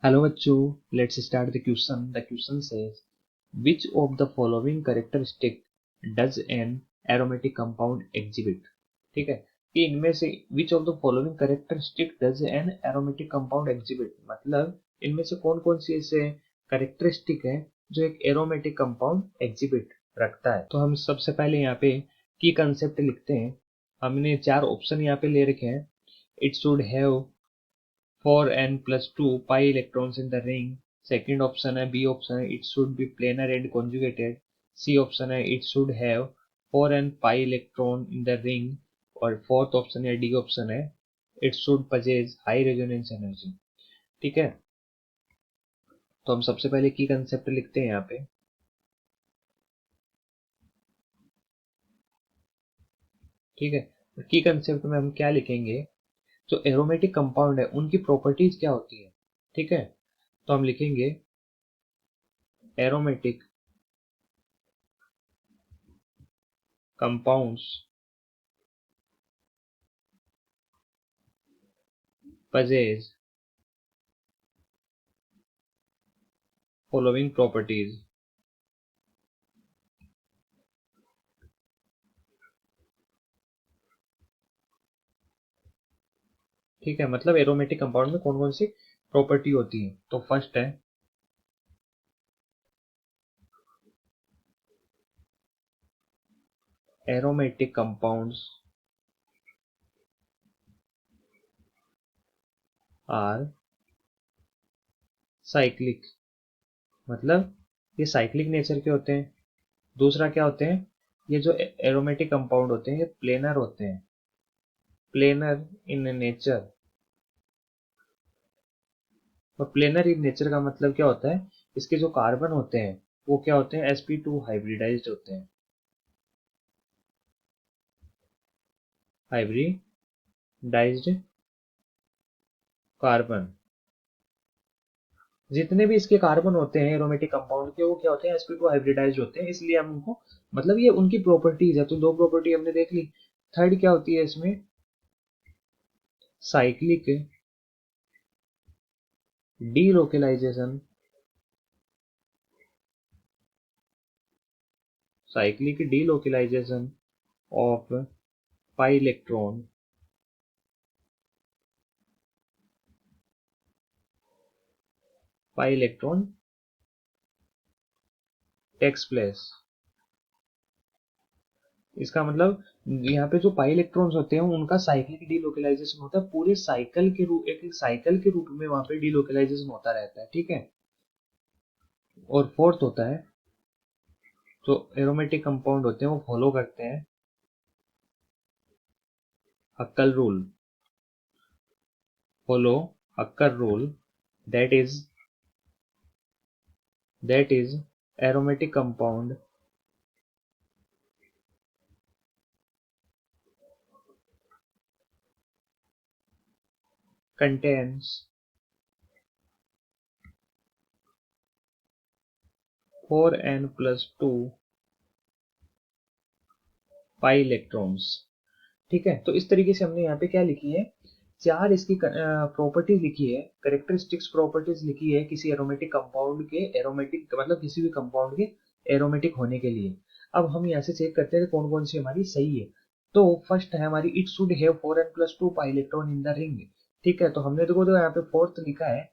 Hello बच्चों, let's start the question. The question says, which of the following characteristic does an aromatic compound exhibit? ठीक है कि इनमें से which of the following characteristic does an aromatic compound exhibit, मतलब इनमें से कौन कौन सी ऐसे characteristic है जो एक aromatic compound exhibit रखता है। तो हम सबसे पहले यहाँ पे की concept लिखते हैं। हमने 4 ऑप्शन यहाँ पे ले रखे हैं। It should have 4n plus 2 pi electrons in the ring। Second option है, बी ऑप्शन है, it should be planar and conjugated. C option है, it should have 4n pi electron in the ring. और fourth option है, D option है, it should possess high resonance energy. ठीक है, तो हम सबसे पहले की कंसेप्ट लिखते हैं यहाँ पे। ठीक है, की कंसेप्ट में हम क्या लिखेंगे, जो एरोमेटिक कंपाउंड है उनकी प्रॉपर्टीज क्या होती है। ठीक है, तो हम लिखेंगे aromatic compounds possess following properties। ठीक है, मतलब एरोमेटिक कंपाउंड में कौन कौन सी प्रॉपर्टी होती है। तो फर्स्ट है एरोमेटिक कंपाउंड्स आर साइक्लिक, मतलब ये साइक्लिक नेचर के होते हैं। दूसरा क्या होते हैं, ये जो एरोमेटिक कंपाउंड होते हैं ये प्लेनर होते हैं, प्लेनर इन नेचर। और प्लेनर इन नेचर का मतलब क्या होता है, इसके जो कार्बन होते हैं वो क्या होते हैं, sp2 हाइब्रिडाइज्ड होते हैं, हाइब्रिडाइज्ड कार्बन। जितने भी इसके कार्बन होते हैं एरोमेटिक कंपाउंड के वो क्या होते हैं, sp2 हाइब्रिडाइज्ड होते हैं, इसलिए हम उनको, मतलब ये उनकी प्रॉपर्टीज है। तो दो प्रॉपर्टी हमने देख ली। थर्ड क्या होती है इसमें, cyclic delocalisation, cyclic delocalisation of pi electron, pi electron takes place. इसका मतलब यहाँ पे जो पाई इलेक्ट्रॉन्स होते हैं उनका साइक्लिक डीलोकेलाइजेशन होता है, पूरे साइकिल के रूप, एक साइकिल के रूप में वहां पे डीलोकेलाइजेशन होता रहता है। ठीक है, और फोर्थ होता है, जो एरोमेटिक कंपाउंड होते हैं वो फॉलो करते हैं Huckel rule, follow Huckel rule, that is aromatic compound contains 4n plus 2 pi electrons. ठीक है, तो इस तरीके से हमने यहाँ पे क्या लिखी है, चार इसकी प्रॉपर्टीज लिखी है, करेक्टरिस्टिक्स प्रॉपर्टीज लिखी है किसी एरोमेटिक कंपाउंड के, एरोमेटिक मतलब किसी भी कंपाउंड के एरोमेटिक होने के लिए। अब हम यहाँ से चेक करते हैं कि कौन कौन सी हमारी सही है। तो फर्स्ट है हमारी, it should have 4n plus 2 pi electron in the ring. ठीक है, तो हमने देखो तो यहाँ पे फोर्थ लिखा है।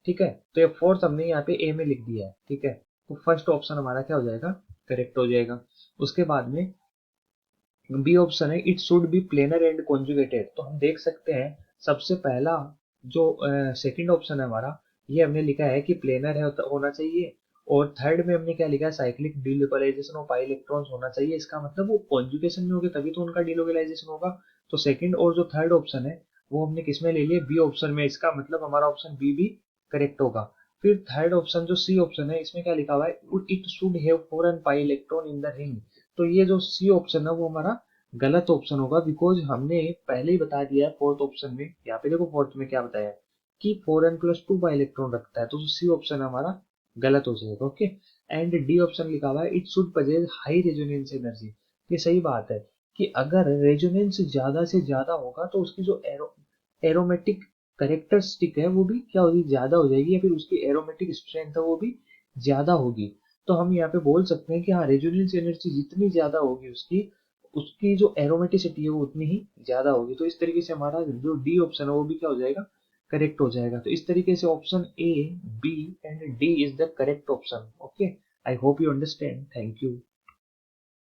ठीक है, तो ये फोर्थ हमने यहाँ पे ए में लिख दिया है। ठीक है, तो फर्स्ट ऑप्शन हमारा क्या हो जाएगा, करेक्ट हो जाएगा। उसके बाद में बी ऑप्शन है, it should be planar and conjugated. तो हम देख सकते हैं सबसे पहला जो सेकंड ऑप्शन है हमारा, ये हमने लिखा है कि प्लेनर है होना चाहिए। और थर्ड में हमने क्या लिखा है, cyclic delocalisation of pi electrons होना चाहिए। इसका मतलब वो कॉन्जुगेशन में होंगे तभी तो उनका डीलोकलाइजेशन होगा। तो सेकंड और जो थर्ड ऑप्शन है वो हमने किस में ले लिए, बी ऑप्शन में। इसका मतलब हमारा ऑप्शन बी भी करेक्ट होगा। फिर थर्ड ऑप्शन जो सी ऑप्शन है, इसमें क्या लिखा हुआ है, it should have 4n pi electron in the ring. तो ये जो सी ऑप्शन है वो हमारा गलत ऑप्शन होगा, बिकॉज हमने पहले ही बता दिया है फोर्थ ऑप्शन में। यहाँ पे देखो फोर्थ में क्या बताया है कि 4n plus 2 पाई इलेक्ट्रॉन रखता है, तो सी ऑप्शन हमारा गलत हो जाएगा। ओके, एंड डी ऑप्शन लिखा हुआ है, it should possess high resonance energy. ये सही बात है कि अगर रेजोनेंस ज्यादा से ज्यादा होगा तो उसकी जो एरोमेटिक करेक्टरिस्टिक है वो भी क्या होगी, ज्यादा हो जाएगी, या फिर उसकी एरोमेटिक स्ट्रेंथ है वो भी ज्यादा होगी। तो हम यहाँ पे बोल सकते हैं कि हाँ, रेजोनेंस एनर्जी जितनी ज्यादा होगी उसकी उसकी जो एरोमेटिसिटी है वो उतनी ही ज्यादा होगी। तो इस तरीके से हमारा जो डी ऑप्शन है वो भी क्या हो जाएगा, करेक्ट हो जाएगा। तो इस तरीके से option A, B and D is the correct option. Okay, I hope you understand. Thank you.